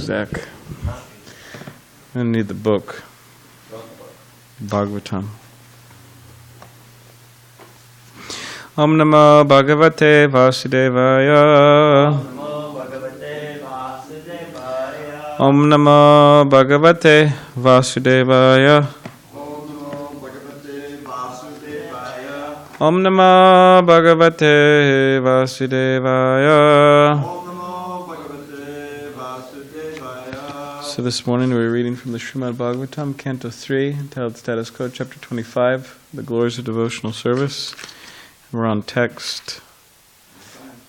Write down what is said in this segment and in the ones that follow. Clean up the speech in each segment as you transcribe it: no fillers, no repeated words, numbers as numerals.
Zach. I need the book. Bhagavatam. Om Namo Bhagavate Vasudevaya. Om Namo Bhagavate Vasudevaya. Om Namo Bhagavate Vasudevaya. So this morning we're reading from the Srimadbhagavatam, Canto 3, entitled Status Code, Chapter 25, The Glories of Devotional Service. We're on text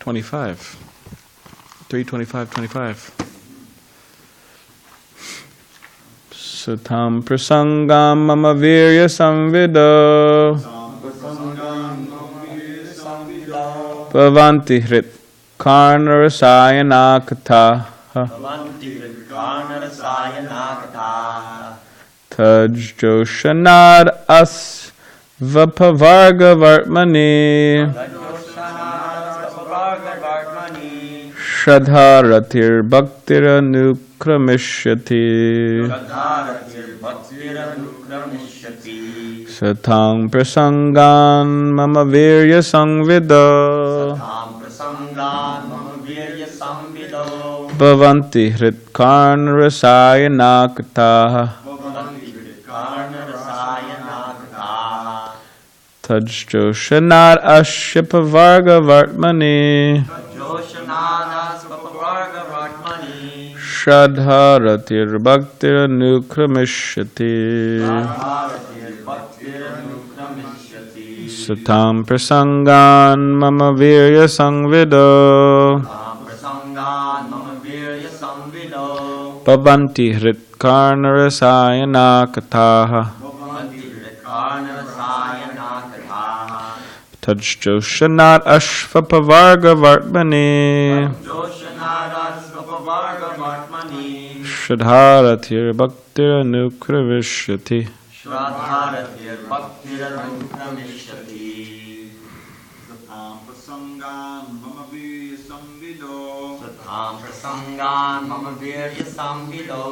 25, 325-25. Sutam prasangam mama virya samvido bhavanti hrit karnarasayana katha Taj Joshanad As Vapavarga Vartmani Shradharatir Bhaktira Nukramishati Satang Prasangan Mama Virya Sangvido Bhavanti Hrit Karna Rasayana Kataha Taj Joshanad Ashyapavarga Vartmani Shradharatir Bhaktir Nukramishati Satam Prasangan Mama Virya Sangvido Bhavanti Hrit Karna Rasayana Kataha Taj Joshanat Ashvapavarga Vartmani Svapabhargavartmani Shradharatir bhaktiranukravishyati Shradharatir bhaktiranukramishyati Satam prasangan mama virya samvido Satam prasangan mama virya samvido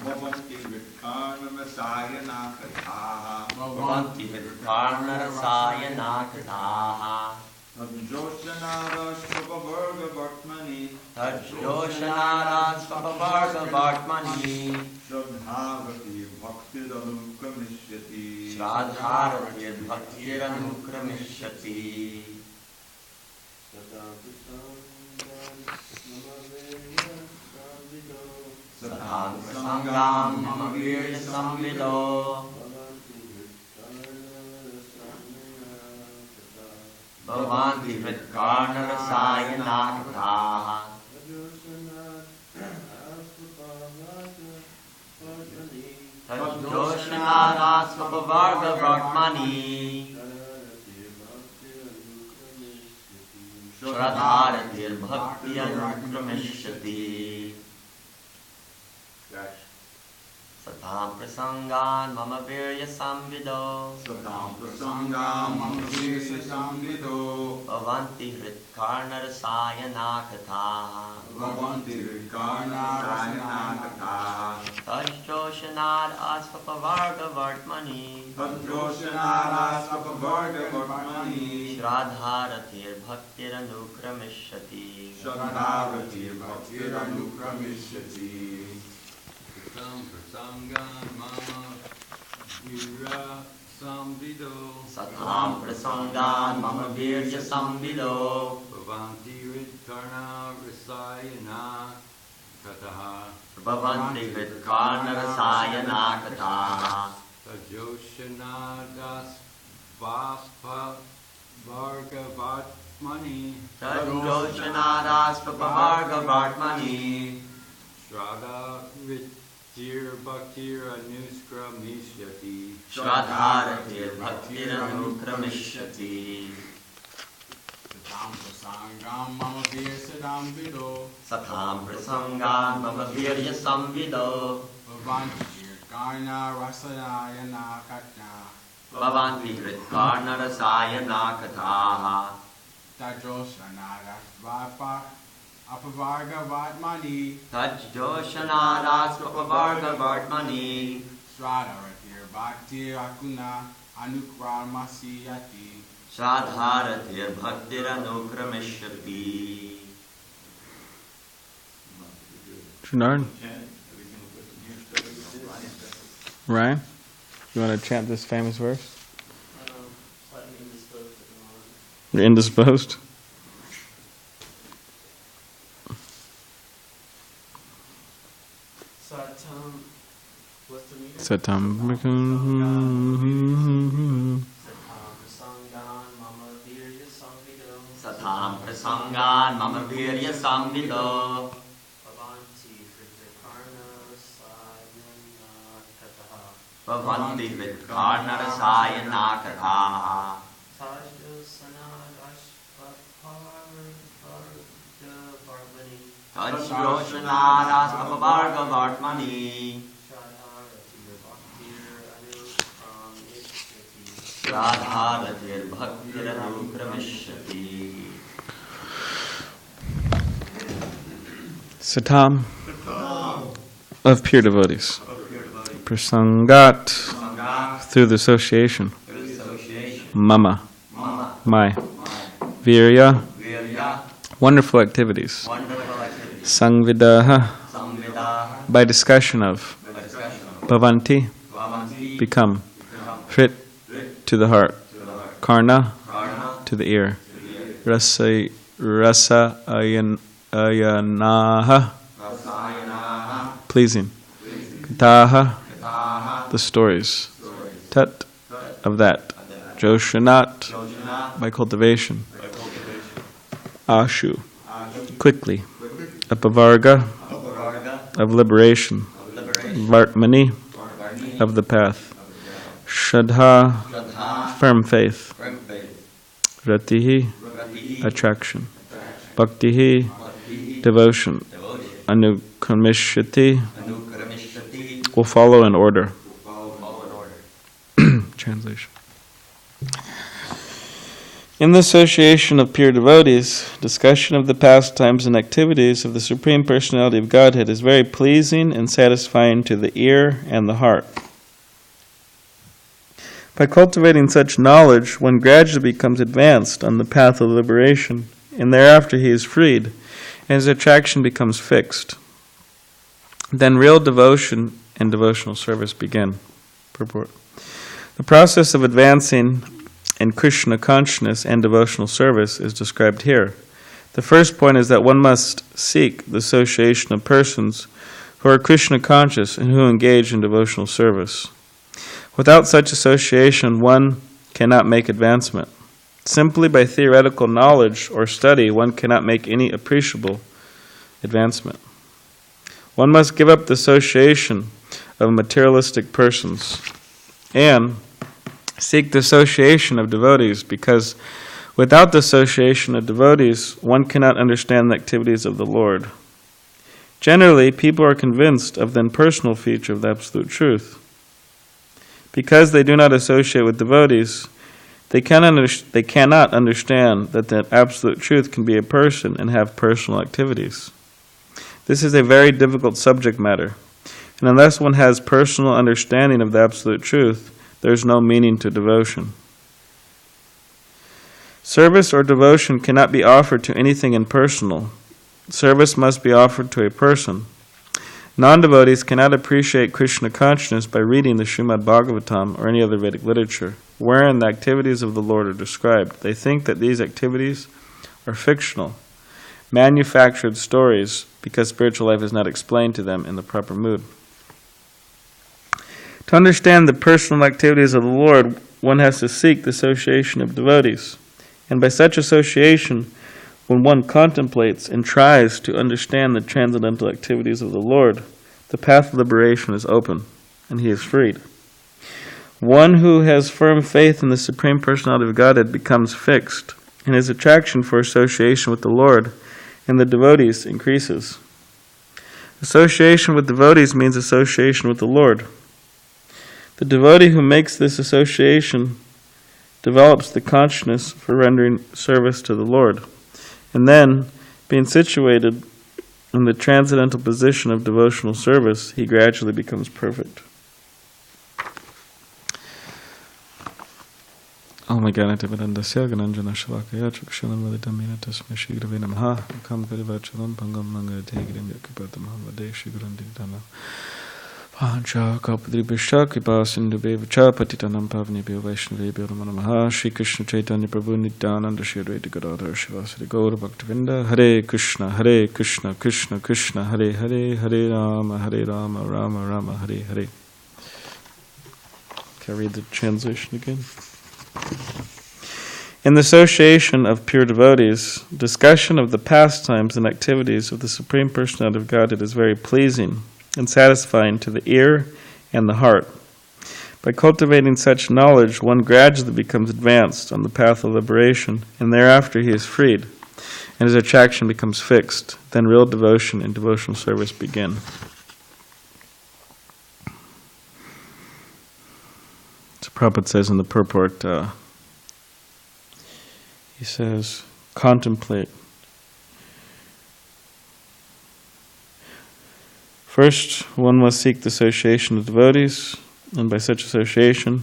Bhavanti vidkarma rasayana kathaha Bhavanti vidkarma rasayana kathaha Tajoshanara svapabhargavartmani Tajoshanara svapabhargavartmani Shradhavati bhaktiranukramishyati Shradharatir bhaktiranukramishyati Satam prasangam mama virya samvido Bhavanti vidkarna rasayana kathaha Tajoshanara svapabhargavartmani Shradharatir bhaktiranukramishyati Satam prasangan mama virya samvido Satam prasangan mama virya samvido Bhavanti hritkarna rasayana kathaha Bhavanti vidkarma rasayana kathaha Tajoshanara svapabhargavartmani Tajoshanara svapabhargavartmani Shradharatir bhaktiranukramishyati Shradhavati bhaktiranukramishyati Satam prasangan mama virya samvido Satam prasangan mama virya samvido Bhavanti vidkarna rasayana kathaha Bhavanti vidkarna rasayana kathaha Tajoshanadas vaspa bhargavatmani Tajoshanara svapabhargavartmani Shraddha vitir bhaktir anuskramishati Shradharatir bhaktiranukramishyati Satam prasangam mama virya samvido Satam prasangan mama virya samvido Bhavanti vidkarma rasayana kathaha Bhavanti hritkarna rasayana kathaha Tajoshanara svapabhargavartmani Tajoshanara svapabhargavartmani Shradharatir bhaktiranukramishyati Shradharatir bhaktiranukramishyati Sridharan? Ryan? You want to chant this famous verse? Slightly indisposed at the moment. You're indisposed? Satam, what's the meter? Satam. Satam prasangan mama virya samvido Bhavanti vidkarna rasayana kathaha Tajoshanara svapabhargavartmani Shradharatir bhaktiranukramishyati Satam of pure devotees. Prasangat through the association. Mama, my. Virya, wonderful activities. Sangvidaha, by discussion of. Bhavanti, become. Hrit, to the heart. Karna, to the ear. Rasa ayanaha, pleasing. Kathaha, the stories. Tat, of that. Joshanat, by cultivation. Ashu, quickly. Apavarga, of liberation. Vartmani, of the path. Shraddha, firm faith. Ratihi, attraction. Bhaktihi, devotion. anukramishyati Anukramishati. will follow in order. Follow in order. Translation. In the association of pure devotees, discussion of the pastimes and activities of the Supreme Personality of Godhead is very pleasing and satisfying to the ear and the heart. By cultivating such knowledge, one gradually becomes advanced on the path of liberation, and thereafter he is freed, and his attraction becomes fixed. Then real devotion and devotional service begin. Purport. The process of advancing in Krishna consciousness and devotional service is described here. The first point is that one must seek the association of persons who are Krishna conscious and who engage in devotional service. Without such association, one cannot make advancement. Simply by theoretical knowledge or study, one cannot make any appreciable advancement. One must give up the association of materialistic persons and seek the association of devotees, because without the association of devotees, one cannot understand the activities of the Lord. Generally, people are convinced of the impersonal feature of the Absolute Truth. Because they do not associate with devotees, they cannot understand that the Absolute Truth can be a person and have personal activities. This is a very difficult subject matter, and unless one has personal understanding of the Absolute Truth, there is no meaning to devotion. Service or devotion cannot be offered to anything impersonal. Service must be offered to a person. Non-devotees cannot appreciate Krishna consciousness by reading the srimadbhagavatam or any other Vedic literature, wherein the activities of the Lord are described. They think that these activities are fictional, manufactured stories, because spiritual life is not explained to them in the proper mood. To understand the personal activities of the Lord, one has to seek the association of devotees. And by such association, when one contemplates and tries to understand the transcendental activities of the Lord, the path of liberation is open, and he is freed. One who has firm faith in the Supreme Personality of Godhead becomes fixed, and his attraction for association with the Lord and the devotees increases. Association with devotees means association with the Lord. The devotee who makes this association develops the consciousness for rendering service to the Lord, and then, being situated in the transcendental position of devotional service, he gradually becomes perfect. Om-Ganativarandasya Gananjana Shalakaya Chukshalam Vaditamina Tasme Shigrave Namaha Kam Karivachalam Pangam Nangate Grim Yakipatam Havade Shigranditana Pancha Kapadribisha Kripa Sindhubevacha Patitanam Pavnibhyo Vaishnavebhyo Namaha Shri Krishna Chaitanya Prabhu Nityananda Shri Advaita Gadadhar Shivasari Gaura Bhaktivinda Hare Krishna Krishna Krishna Hare Hare Hare Rama Rama Rama Hare Hare. Can I read the translation again? In the association of pure devotees, discussion of the pastimes and activities of the Supreme Personality of Godhead is very pleasing and satisfying to the ear and the heart. By cultivating such knowledge, one gradually becomes advanced on the path of liberation, and thereafter he is freed, and his attraction becomes fixed. Then real devotion and devotional service begin. So Prabhupada says in the purport, he says, contemplate. First, one must seek the association of devotees, and by such association,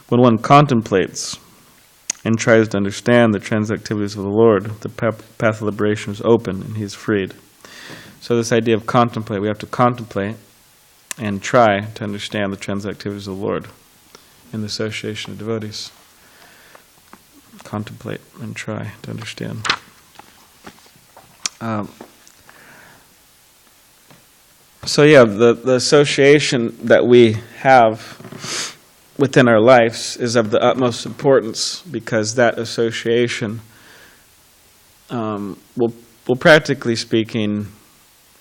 when one contemplates and tries to understand the activities of the Lord, the path of liberation is open and he is freed. So this idea of contemplate, we have to contemplate and try to understand the activities of the Lord in the association of devotees. Contemplate and try to understand. The association that we have within our lives is of the utmost importance, because that association will practically speaking,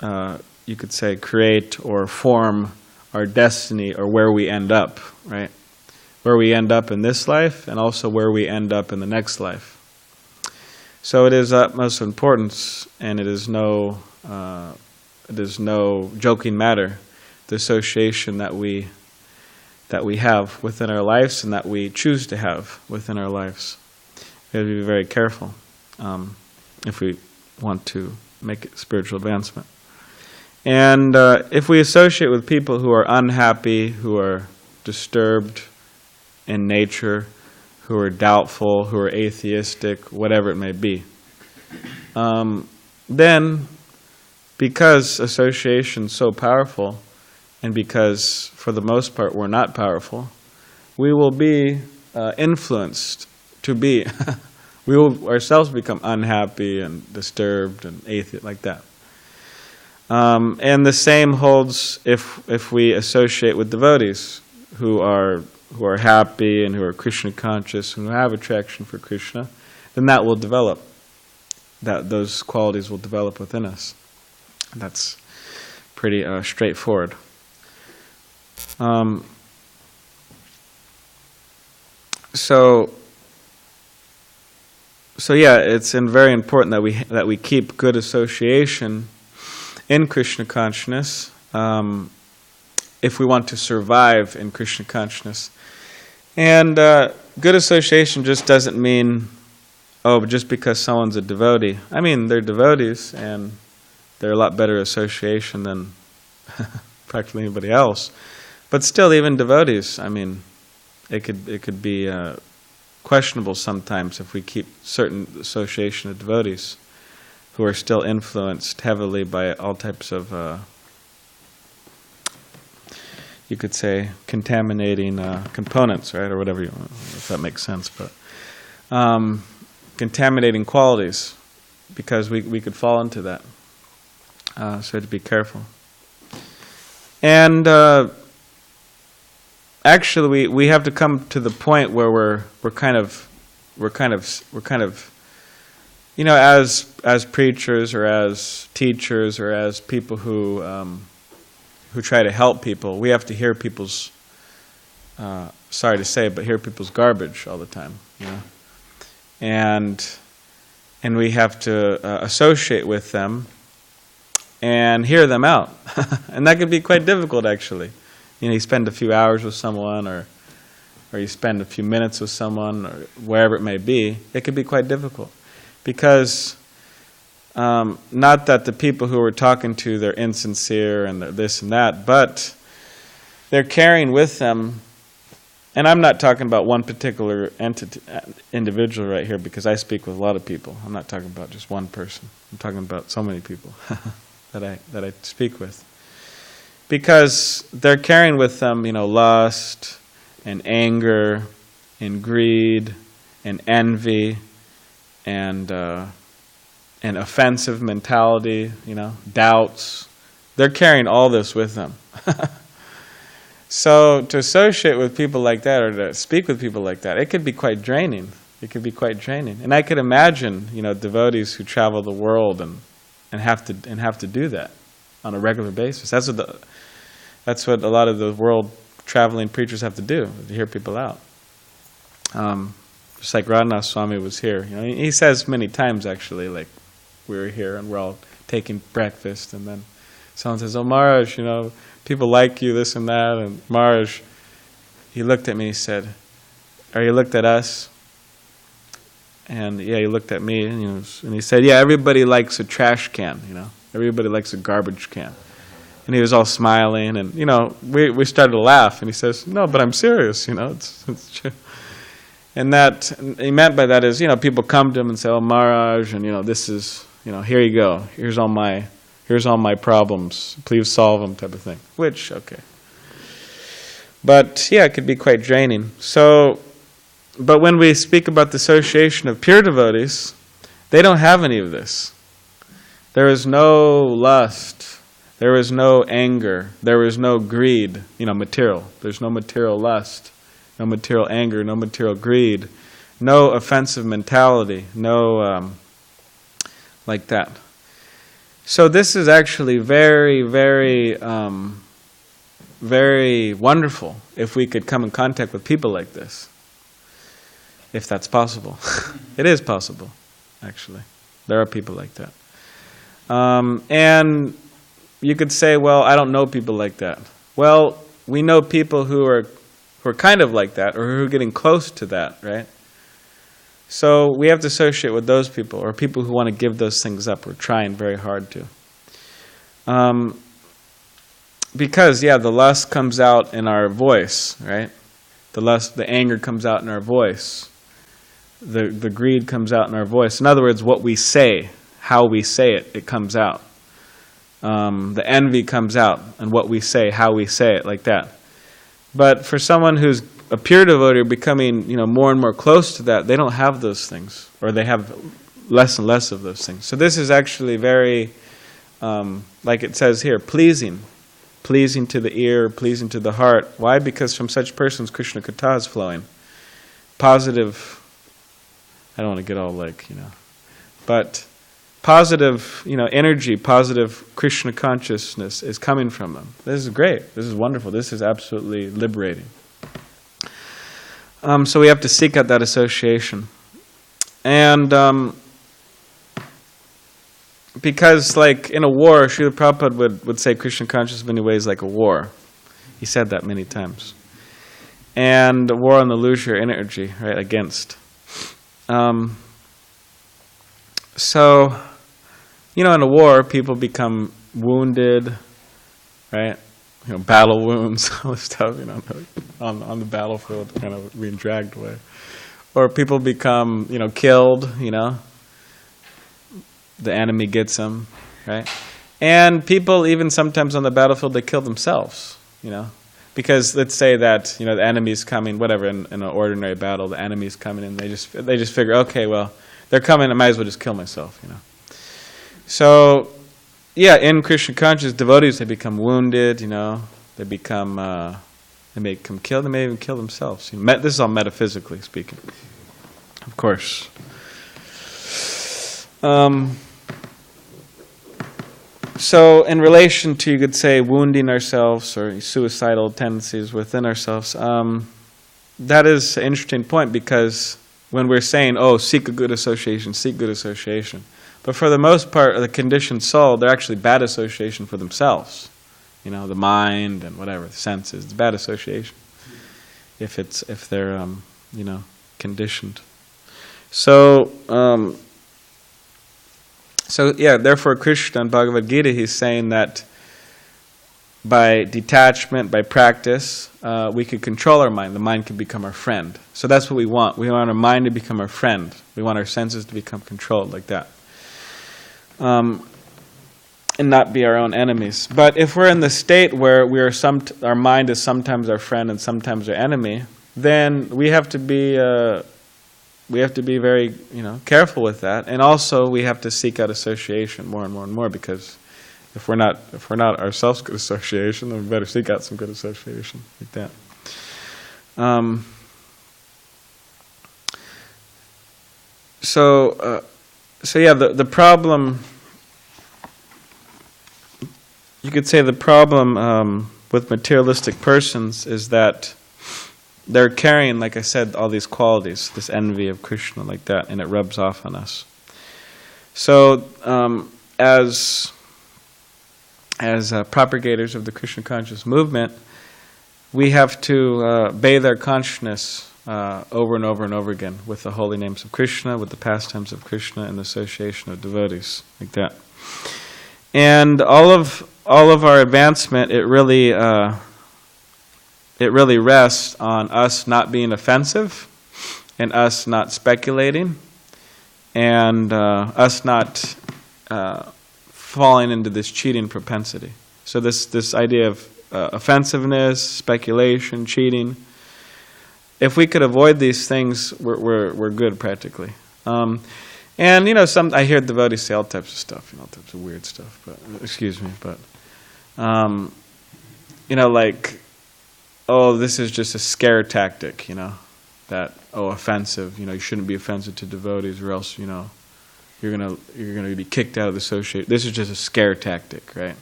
you could say, create or form our destiny, or where we end up, right? Where we end up in this life, and also where we end up in the next life. So it is utmost importance, and it is no joking matter. The association that we have within our lives and that we choose to have within our lives. We have to be very careful if we want to make spiritual advancement. And if we associate with people who are unhappy, who are disturbed in nature, who are doubtful, who are atheistic, whatever it may be, then because association is so powerful, and because for the most part we're not powerful, we will be influenced to be, we will ourselves become unhappy and disturbed and atheist like that. And the same holds if we associate with devotees who are happy and who are Krishna conscious and who have attraction for Krishna, then that will develop. Those qualities will develop within us. That's pretty straightforward. So yeah, it's very important that we keep good association in Krishna consciousness if we want to survive in Krishna consciousness. And good association just doesn't mean, just because someone's a devotee. I mean, they're devotees and they're a lot better association than practically anybody else. But still, even devotees, I mean, it could be questionable sometimes if we keep certain association of devotees who are still influenced heavily by all types of, you could say, contaminating components, right, or whatever, if that makes sense, but contaminating qualities, because we could fall into that. So to be careful. And actually, we have to come to the point where we're kind of, you know, as preachers or as teachers or as people who try to help people, we have to hear people's, sorry to say, but hear people's garbage all the time, you know, and we have to associate with them and hear them out, and that could be quite difficult, actually. You know, you spend a few hours with someone, or you spend a few minutes with someone, or wherever it may be. It could be quite difficult, because not that the people who we're talking to, they're insincere and they're this and that, but they're carrying with them. And I'm not talking about one particular individual right here, because I speak with a lot of people. I'm not talking about just one person. I'm talking about so many people that I speak with. Because they're carrying with them, you know, lust and anger and greed and envy and offensive mentality, you know, doubts. They're carrying all this with them. So to associate with people like that, or to speak with people like that, it could be quite draining. It could be quite draining. And I could imagine, you know, devotees who travel the world and have to do that on a regular basis. That's what a lot of the world traveling preachers have to do, to hear people out. Just like Radhanath Swami was here. You know, he says many times, actually, like, we were here and we're all taking breakfast, and then someone says, "Oh, Maharaj, you know, people like you, this and that." And Maharaj, he looked at me, he said, "Are you looked at us?" And yeah, he looked at me, and he said, "Yeah, everybody likes a trash can, you know. Everybody likes a garbage can." And he was all smiling, and, you know, we started to laugh, and he says, "No, but I'm serious, you know, it's true." And that he meant by that is, you know, people come to him and say, "Oh, Maharaj, and, you know, this is, you know, here you go. Here's all my problems. Please solve them," type of thing. Which, okay. But yeah, it could be quite draining. So, but when we speak about the association of pure devotees, they don't have any of this. There is no lust. There is no anger. There is no greed, you know, material. There's no material lust, no material anger, no material greed, no offensive mentality, no like that. So this is actually very, very, very wonderful if we could come in contact with people like this, if that's possible. It is possible, actually. There are people like that. And you could say, well, I don't know people like that. Well, we know people who are kind of like that, or who are getting close to that, right? So we have to associate with those people, or people who want to give those things up. We're trying very hard to. Because, the lust comes out in our voice, right? The anger comes out in our voice. The greed comes out in our voice. In other words, what we say, how we say it, it comes out. The envy comes out, and what we say, how we say it, like that. But for someone who's a pure devotee becoming, more and more close to that, they don't have those things, or they have less and less of those things. So this is actually very, like it says here, pleasing to the ear, pleasing to the heart. Why? Because from such persons, Krishna Katha is flowing. Positive, I don't want to get all but positive, energy, positive Krishna consciousness is coming from them. This is great. This is wonderful. This is absolutely liberating. So we have to seek out that association. And because, in a war, Srila Prabhupada would say Krishna consciousness in many ways like a war. He said that many times. And a war on the illusory energy, right, against. So, in a war, people become wounded, right? Battle wounds, all this stuff, on the battlefield, kind of being dragged away. Or people become, killed, the enemy gets them, right? And people, even sometimes on the battlefield, they kill themselves, Because let's say that, the enemy's coming, whatever, in an ordinary battle, the enemy's coming, and they just figure, okay, well, they're coming, I might as well just kill myself, So, in Krishna conscious devotees, they become wounded, they become, they may become killed, they may even kill themselves. This is all metaphysically speaking, of course. So, in relation to, you could say, wounding ourselves or suicidal tendencies within ourselves, that is an interesting point, because when we're saying, seek a good association, but for the most part, the conditioned soul, they're actually bad association for themselves. The mind and whatever, the senses, it's bad association if they're, conditioned. So, therefore Krishna in Bhagavad Gita, he's saying that by detachment, by practice, we could control our mind. The mind can become our friend. So that's what we want. We want our mind to become our friend. We want our senses to become controlled like that. And not be our own enemies. But if we're in the state where our mind is sometimes our friend and sometimes our enemy, then we have to be very, careful with that. And also we have to seek out association more and more and more, because if we're not ourselves good association, then we better seek out some good association like that. The problem, you could say the problem with materialistic persons is that they're carrying, like I said, all these qualities, this envy of Krishna like that, and it rubs off on us. So, as propagators of the Krishna conscious movement, we have to bathe our consciousness over and over and over again with the holy names of Krishna, with the pastimes of Krishna, and the association of devotees, like that. And all of our advancement, it really rests on us not being offensive, and us not speculating, and us not falling into this cheating propensity. So this idea of offensiveness, speculation, cheating, if we could avoid these things, we're good practically. And I hear devotees say all types of stuff, all types of weird stuff. But this is just a scare tactic, that offensive, you shouldn't be offensive to devotees, or else you're gonna be kicked out of the association. This is just a scare tactic, right?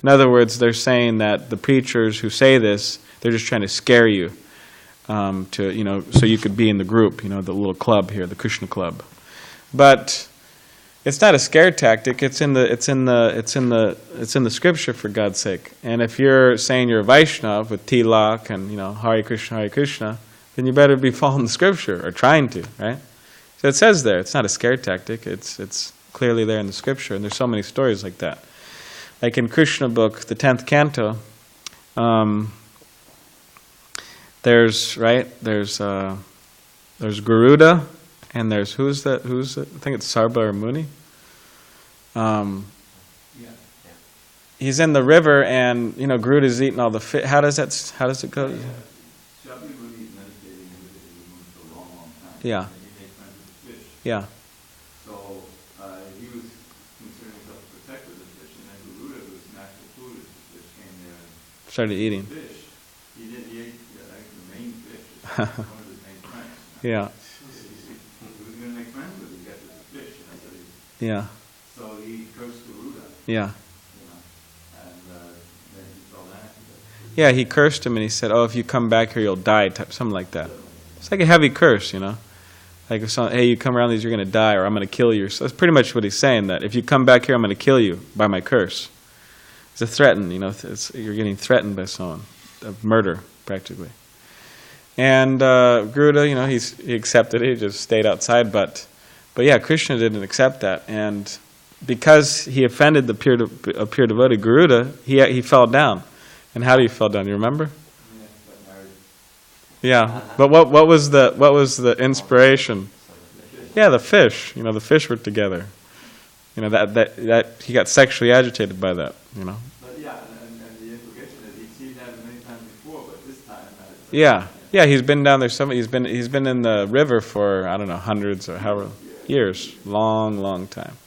In other words, they're saying that the preachers who say this, they're just trying to scare you, so you could be in the group, the little club here, the Krishna club. But It's not a scare tactic. It's in the scripture, for God's sake. And if you're saying you're a Vaishnava with tilak and Hare Krishna, then you better be following the scripture or trying to, right? So it says there. It's not a scare tactic. It's clearly there in the scripture, and there's so many stories like that. Like in Krishna book, the 10th canto, there's Garuda. And there's who's I think it's Sarba or Muni. He's in the river, and Garuda's eating all the fish. How does it go? Shakyamuni is meditating in the moon for a long, long time. Yeah. And he made friends with the fish. Yeah. So he was considering himself to protect the fish, and then Garuda, whose natural food is the fish, came there and Started eating. fish. He ate like the main fish. One of his main friends. Yeah. He was going to make friends with him, get to the fish, Yeah. so he cursed Garuda, Yeah. and then he fell down. Yeah. He cursed him, and he said, "Oh, if you come back here, you'll die." Something like that. It's like a heavy curse, Like if hey, you come around these, you're going to die, or I'm going to kill you. So that's pretty much what he's saying. That if you come back here, I'm going to kill you by my curse. It's a threaten. You're getting threatened by someone, of murder practically. And Garuda, he accepted it. He just stayed outside. But yeah, Krishna didn't accept that, and because he offended the pure devotee Garuda, he fell down. And how did he fall down? You remember? Yeah. But what was the inspiration? Yeah, the fish. The fish were together. That he got sexually agitated by that. But yeah, and the implication is he'd seen that many times before, but this time. Yeah. Yeah, he's been down there. He's been in the river for, I don't know, hundreds or however years, long time.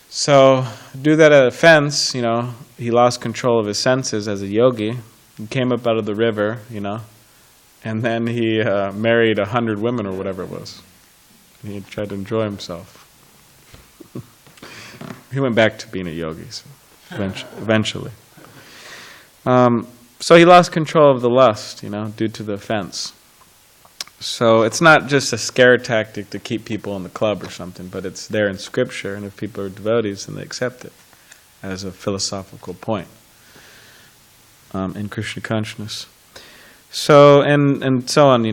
So due to that offense, he lost control of his senses as a yogi. He came up out of the river, and then he married 100 women or whatever it was. He tried to enjoy himself. He went back to being a yogi, so eventually. So he lost control of the lust, due to the offense. So it's not just a scare tactic to keep people in the club or something, but it's there in Scripture, and if people are devotees, then they accept it as a philosophical point in Krishna consciousness. So, and so on,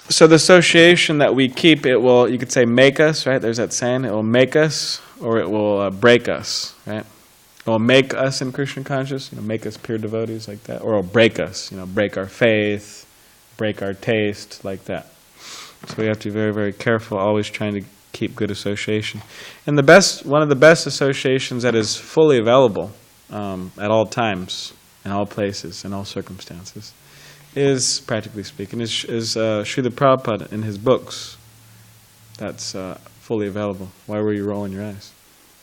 So the association that we keep, it will, you could say, make us, right? There's that saying, it will make us, or it will break us, right? It will make us in Krishna consciousness, make us pure devotees like that, or it will break us, break our faith, break our taste, like that. So we have to be very, very careful, always trying to keep good association. And one of the best associations that is fully available at all times, in all places, in all circumstances, is, practically speaking, is Srila Prabhupada in his books. That's fully available. Why were you rolling your eyes?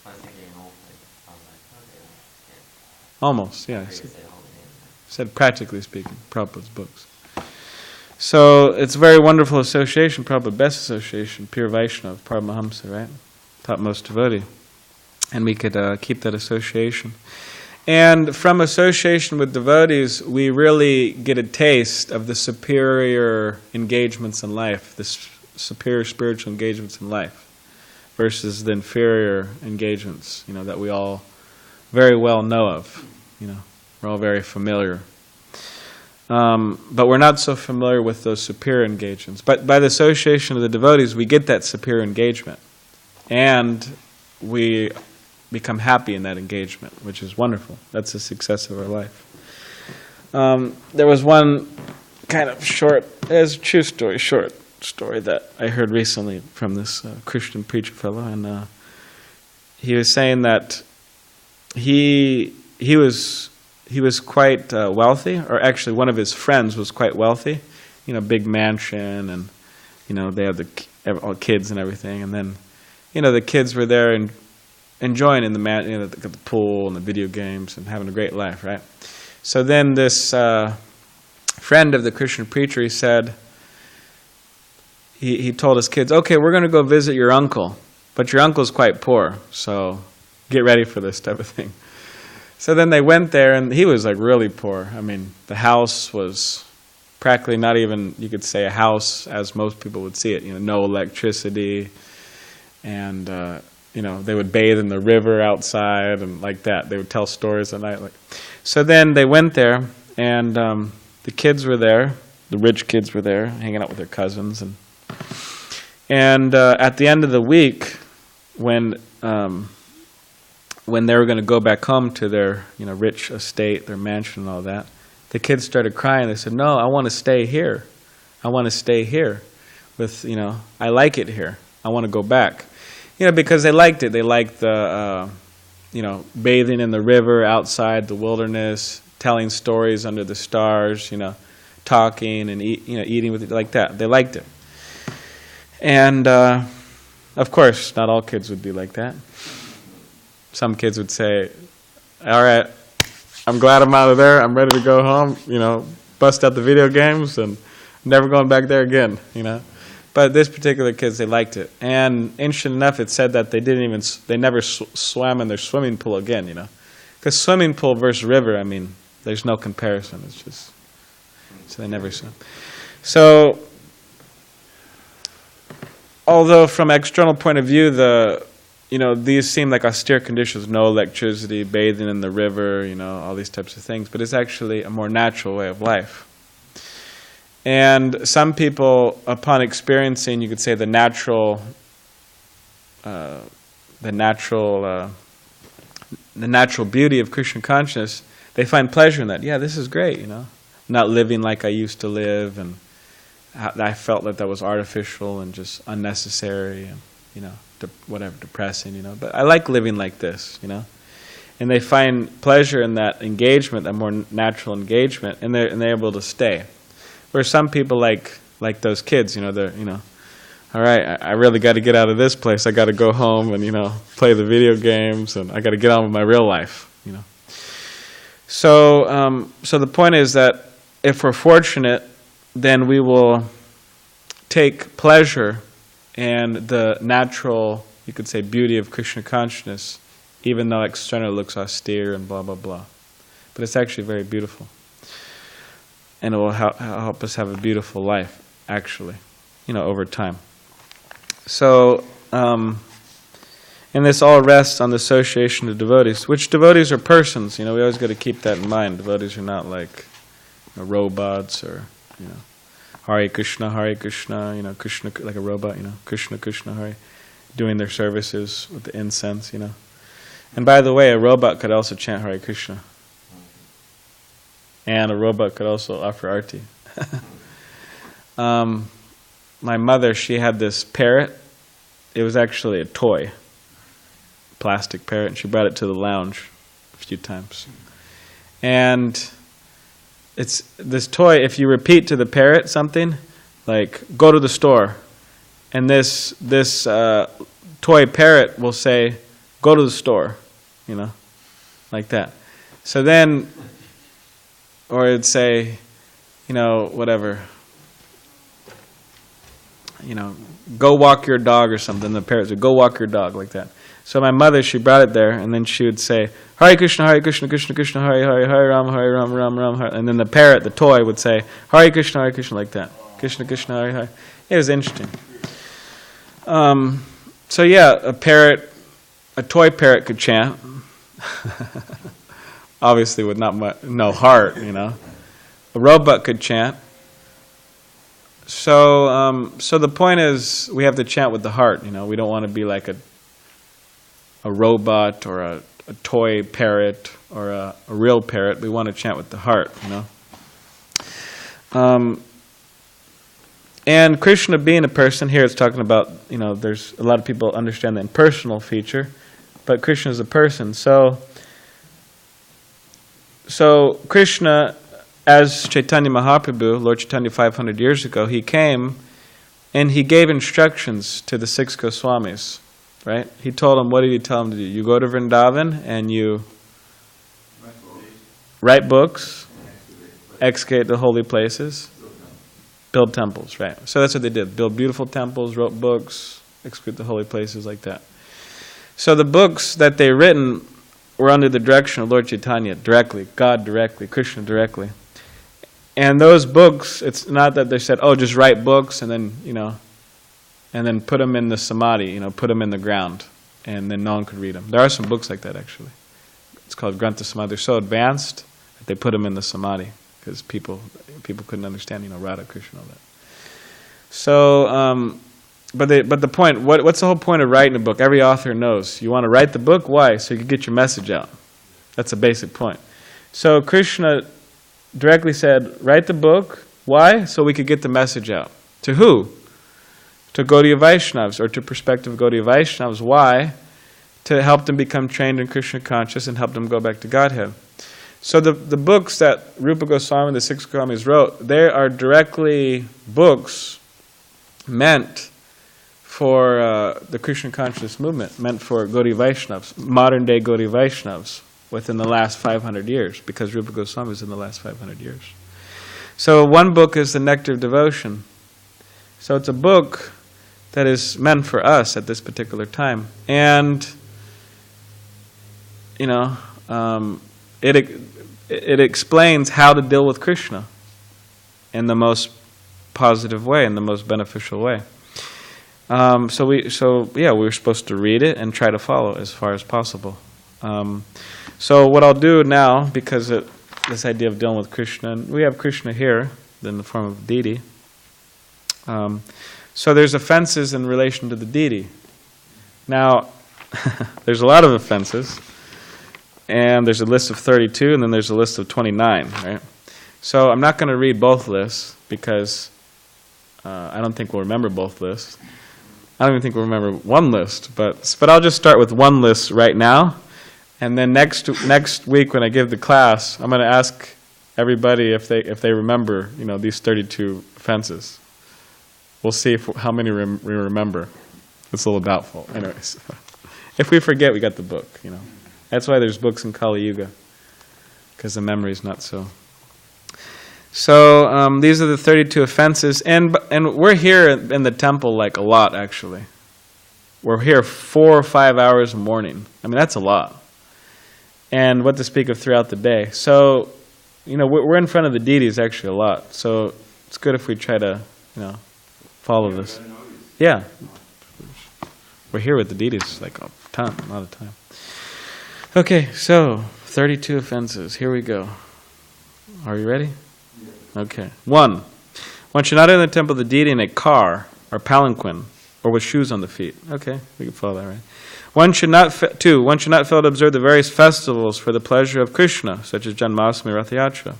I was thinking an old thing. I was like, okay, yeah. Almost, yeah. I He figured say all the names. said, practically speaking, Prabhupada's books. So it's a very wonderful association, Prabhupada, best association, pure Vaishnava, Paramahamsa, right? Topmost devotee. And we could keep that association. And from association with devotees, we really get a taste of the superior engagements in life, the superior spiritual engagements in life, versus the inferior engagements, that we all very well know of. We're all very familiar. But we're not so familiar with those superior engagements. But by the association of the devotees, we get that superior engagement. And we become happy in that engagement, which is wonderful. That's the success of our life. There was one kind of short story that I heard recently from this Christian preacher fellow, and he was saying that he was quite wealthy, or actually one of his friends was quite wealthy, big mansion, and they had all kids and everything, and then the kids were there and enjoying in the pool and the video games and having a great life, right? So then this friend of the Christian preacher, he said, he told his kids, okay, we're going to go visit your uncle, but your uncle's quite poor, so get ready for this type of thing. So then they went there, and he was like really poor. I mean, the house was practically not even, you could say, a house as most people would see it. No electricity, and they would bathe in the river outside and like that. They would tell stories at night. So then they went there, and the kids were there. The rich kids were there, hanging out with their cousins, and at the end of the week, when they were going to go back home to their rich estate, their mansion, and all that, the kids started crying. They said, "No, I want to stay here. I want to stay here. I like it here. I want to go back." Because they liked it. They liked the bathing in the river outside the wilderness, telling stories under the stars, talking and eating with it like that. They liked it. And of course, not all kids would be like that. Some kids would say, "All right, I'm glad I'm out of there. I'm ready to go home, bust out the video games and never going back there again, But this particular kids, they liked it. And interesting enough, it said that they never swam in their swimming pool again, Because swimming pool versus river, there's no comparison. It's just, so they never swim. So, although from external point of view, these seem like austere conditions, no electricity, bathing in the river, all these types of things, but it's actually a more natural way of life. And some people, upon experiencing, you could say, the natural beauty of Krishna consciousness, they find pleasure in that. Yeah, this is great, Not living like I used to live, and I felt that was artificial and just unnecessary, and depressing, But I like living like this, And they find pleasure in that engagement, that more natural engagement, and they're able to stay. Where some people like those kids, they're, all right, I really got to get out of this place. I got to go home and, play the video games, and I got to get on with my real life, So the point is that if we're fortunate, then we will take pleasure in the natural, you could say, beauty of Krishna consciousness, even though externally it looks austere and blah, blah, blah. But it's actually very beautiful. And it will help us have a beautiful life, actually, over time. So, and this all rests on the association of devotees, which devotees are persons. We always got to keep that in mind. Devotees are not like robots or, Hare Krishna, Krishna like a robot, Krishna, Krishna, Hare, doing their services with the incense, And by the way, a robot could also chant Hare Krishna. And a robot could also offer arti. My mother, she had this parrot. It was actually a toy, plastic parrot, and she brought it to the lounge a few times. And it's this toy, if you repeat to the parrot something, like, go to the store, and this toy parrot will say, go to the store, like that. So then, or it'd say, whatever, go walk your dog or something. The parrot would go walk your dog, like that. So my mother, she brought it there, and then she would say, Hare Krishna, Krishna, Krishna, Hare Hare, Hare Ram, Hare. And then the parrot, the toy, would say, Hare Krishna, like that. Krishna, Krishna, Hare Hare. It was interesting. So yeah, a toy parrot could chant. Obviously with no heart, A robot could chant. So the point is, we have to chant with the heart. We don't want to be like a robot or a toy parrot or a real parrot. We want to chant with the heart. And Krishna being a person, here it's talking about, there's a lot of people understand the impersonal feature, but Krishna is a person. So Krishna, as Chaitanya Mahaprabhu, Lord Chaitanya 500 years ago, he came and he gave instructions to the 6 Goswamis, right? He told them, what did he tell them to do? You go to Vrindavan and you write books, excavate the holy places, build temples, right? So that's what they did. Build beautiful temples, wrote books, excavate the holy places, like that. So the books that they written were under the direction of Lord Chaitanya directly, God directly, Krishna directly. And those books, it's not that they said, oh, just write books and then, and then put them in the samadhi, put them in the ground, and then no one could read them. There are some books like that, actually. It's called Grantha Samadhi. They're so advanced that they put them in the samadhi because people couldn't understand, Radha, Krishna, all that. So, but the point, what's the whole point of writing a book? Every author knows. You want to write the book, why? So you can get your message out. That's a basic point. So Krishna directly said, write the book, why? So we could get the message out. To who? To Gaudiya Vaishnavas, or to prospective Gaudiya Vaishnavas. Why? To help them become trained in Krishna consciousness and help them go back to Godhead. So the books that Rupa Goswami, the six Goswamis wrote, they are directly books meant for the Krishna consciousness movement, meant for Gaudiya Vaishnavas, modern day Gaudiya Vaishnavas, within the last 500 years, because Rupa Goswami is in the last 500 years. So one book is the Nectar of Devotion. So it's a book that is meant for us at this particular time. And, it explains how to deal with Krishna in the most positive way, in the most beneficial way. So we were supposed to read it and try to follow as far as possible. So what I'll do now, because this idea of dealing with Krishna, and we have Krishna here in the form of deity. So there's offenses in relation to the deity. Now, there's a lot of offenses, and there's a list of 32, and then there's a list of 29, right? So I'm not going to read both lists, because I don't think we'll remember both lists. I don't even think we'll remember one list, but I'll just start with one list right now, and then next week when I give the class, I'm going to ask everybody if they remember, these 32 offenses. We'll see how many we remember. It's a little doubtful. Anyways, if we forget, we got the book. That's why there's books in Kali Yuga, because the memory's not so. So these are the 32 offenses, and we're here in the temple like a lot actually. We're here 4 or 5 hours a morning. I mean, that's a lot. And what to speak of throughout the day. So, we're in front of the deities actually a lot. So it's good if we try to, follow this. Yeah. We're here with the deities like a lot of time. Okay, so 32 offenses. Here we go. Are you ready? Okay. 1. One should not enter the temple of the deity in a car or palanquin or with shoes on the feet. Okay, we can follow that, right? 2. One should not fail to observe the various festivals for the pleasure of Krishna, such as Janmashtami, Rath Yatra.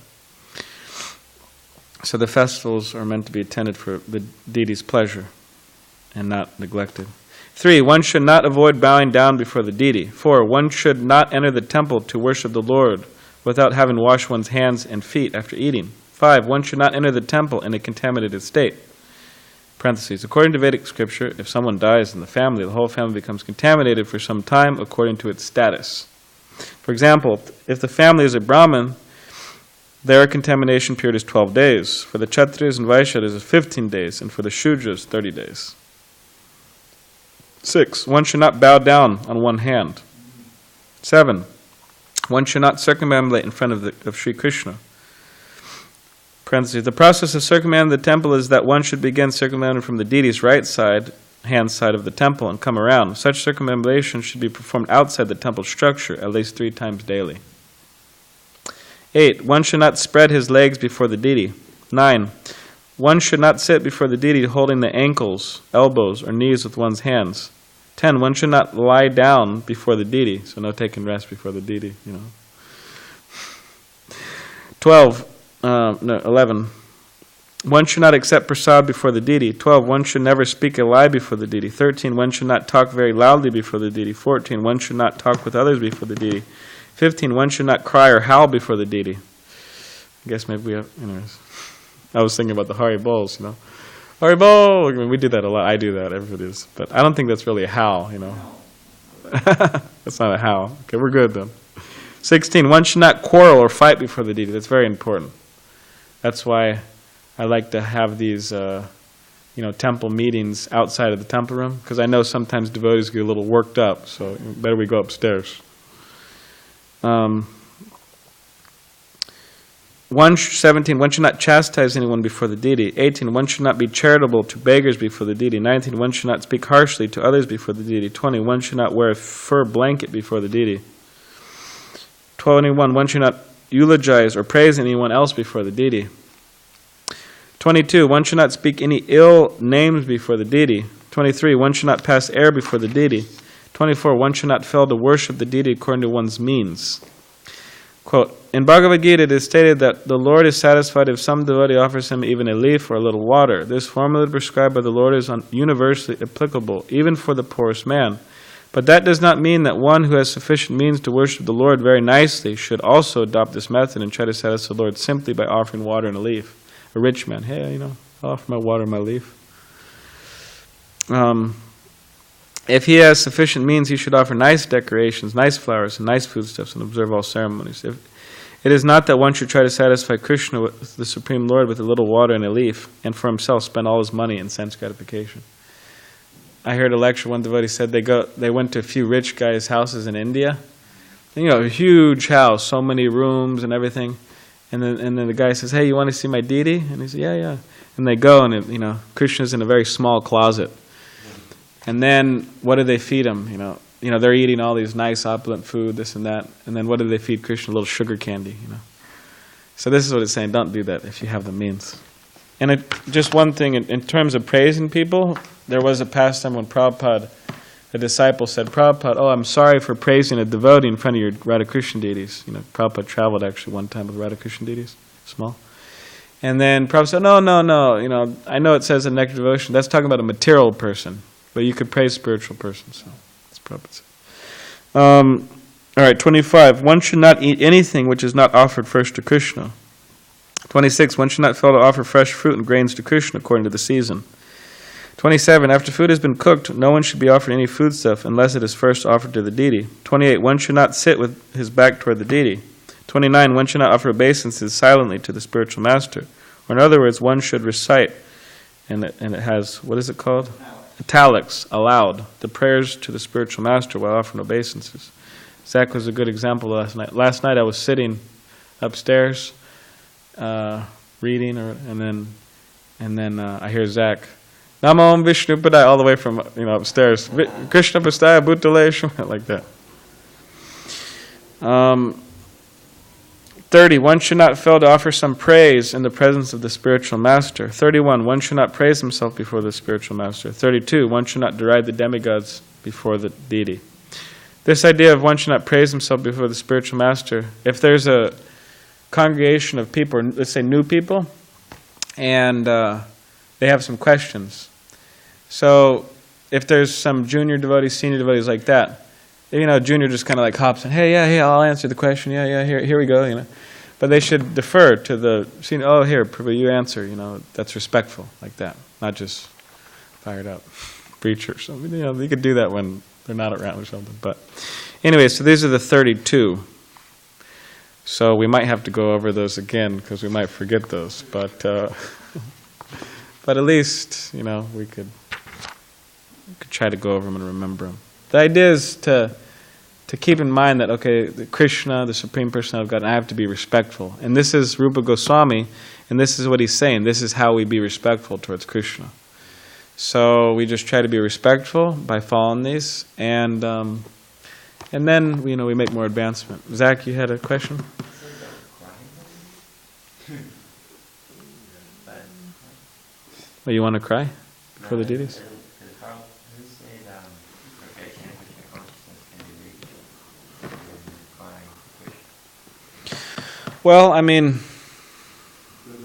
So the festivals are meant to be attended for the deity's pleasure and not neglected. 3. One should not avoid bowing down before the deity. 4. One should not enter the temple to worship the Lord without having washed one's hands and feet after eating. 5. One should not enter the temple in a contaminated state. Parentheses. According to Vedic scripture, if someone dies in the family, the whole family becomes contaminated for some time according to its status. For example, if the family is a Brahmin, their contamination period is 12 days. For the Kshatriyas and Vaishyas, it is 15 days, and for the Shudras, 30 days. 6. One should not bow down on one hand. 7. One should not circumambulate in front of Sri Krishna. Parentheses. The process of circumambulating the temple is that one should begin circumambulating from the deity's right side, hand side of the temple, and come around. Such circumambulation should be performed outside the temple structure at least 3 times daily. 8. One should not spread his legs before the deity. 9. One should not sit before the deity holding the ankles, elbows, or knees with one's hands. 10. One should not lie down before the deity, so no taking rest before the deity, 11. One should not accept prasad before the deity. 12. One should never speak a lie before the deity. 13. One should not talk very loudly before the deity. 14. One should not talk with others before the deity. 15. One should not cry or howl before the deity. I guess maybe we have, anyways. I was thinking about the Hari Bols, Hari Bol! I mean, we do that a lot. I do that, everybody does. But I don't think that's really a howl, That's not a howl. Okay, we're good then. 16. One should not quarrel or fight before the deity. That's very important. That's why I like to have these, temple meetings outside of the temple room, because I know sometimes devotees get a little worked up, so better we go upstairs. 17, one should not chastise anyone before the deity. 18, one should not be charitable to beggars before the deity. 19, one should not speak harshly to others before the deity. 20, one should not wear a fur blanket before the deity. 21, one should not eulogize or praise anyone else before the deity. 22, one should not speak any ill names before the deity. 23, one should not pass air before the deity. 24, one should not fail to worship the deity according to one's means. Quote, in Bhagavad Gita it is stated that the Lord is satisfied if some devotee offers him even a leaf or a little water. This formula prescribed by the Lord is universally applicable, even for the poorest man. But that does not mean that one who has sufficient means to worship the Lord very nicely should also adopt this method and try to satisfy the Lord simply by offering water and a leaf. A rich man, hey, I'll offer my water and my leaf. If he has sufficient means, he should offer nice decorations, nice flowers, and nice foodstuffs, and observe all ceremonies. It is not that one should try to satisfy Krishna, with the Supreme Lord, with a little water and a leaf, and for himself spend all his money in sense gratification. I heard a lecture, one devotee said they went to a few rich guys' houses in India. A huge house, so many rooms and everything. And then the guy says, hey, you want to see my deity? And he says, yeah. And they go, and Krishna's in a very small closet. And then what do they feed him? They're eating all these nice opulent food, this and that. And then what do they feed Krishna? A little sugar candy, So this is what it's saying. Don't do that if you have the means. And just one thing, in terms of praising people, there was a pastime when Prabhupada, a disciple said, Prabhupada, I'm sorry for praising a devotee in front of your Radha Krishna deities. Prabhupada traveled actually one time with Radha Krishna deities, small. And then Prabhupada said, no. I know it says in Nectar Devotion, that's talking about a material person. But you could praise spiritual persons. So that's Prabhupada. All right, 25. One should not eat anything which is not offered first to Krishna. 26. One should not fail to offer fresh fruit and grains to Krishna according to the season. 27. After food has been cooked, no one should be offered any foodstuff unless it is first offered to the deity. 28. One should not sit with his back toward the deity. 29. One should not offer obeisances silently to the spiritual master. Or in other words, one should recite, and it has, what is it called? Italics, aloud, the prayers to the spiritual master while offering obeisances. Zach was a good example last night. Last night I was sitting upstairs, reading, and then I hear Zach, Namo Vishnu Padaya, all the way from upstairs. Krishna Pastaya Bhutale, like that. 30. One should not fail to offer some praise in the presence of the spiritual master. 31. One should not praise himself before the spiritual master. 32. One should not deride the demigods before the deity. This idea of one should not praise himself before the spiritual master, if there's a congregation of people, or let's say new people, and they have some questions. So if there's some junior devotees, senior devotees like that, junior just kind of like hops in, hey, I'll answer the question, here we go, But they should defer to the senior, here, Prabhu, you answer, that's respectful, like that, not just fired up preacher. So, you could do that when they're not around or something. But anyway, so these are the 32. So we might have to go over those again because we might forget those. But at least, we could try to go over them and remember them. The idea is to keep in mind that, the Krishna, the Supreme Personality of God, I have to be respectful. And this is Rupa Goswami, and this is what he's saying. This is how we be respectful towards Krishna. So we just try to be respectful by following these, and then we make more advancement. Zach, you had a question? Well, you want to cry before the deities? Well, Does it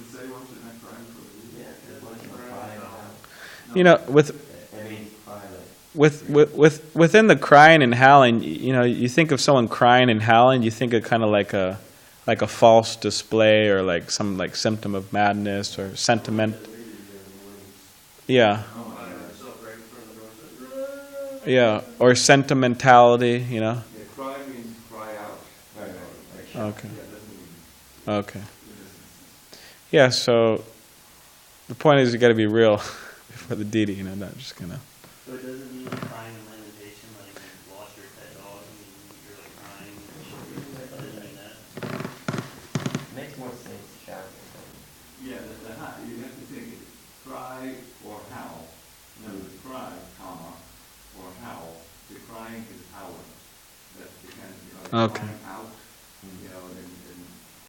say one should not cry before the deity? within the crying and howling, you think of someone crying and howling, you think of kind of like a false display or like some symptom of madness or sentiment. Yeah. Yeah, or sentimentality, Yeah, cry means cry out. Okay. Okay. Yeah, so the point is you got to be real before the deity, not just kind of. So it doesn't mean crying in lamentation, like you lost your pet dog and you're crying. It doesn't mean that. Makes more sense. blank is hour. That's the kind of, Okay. flying out, and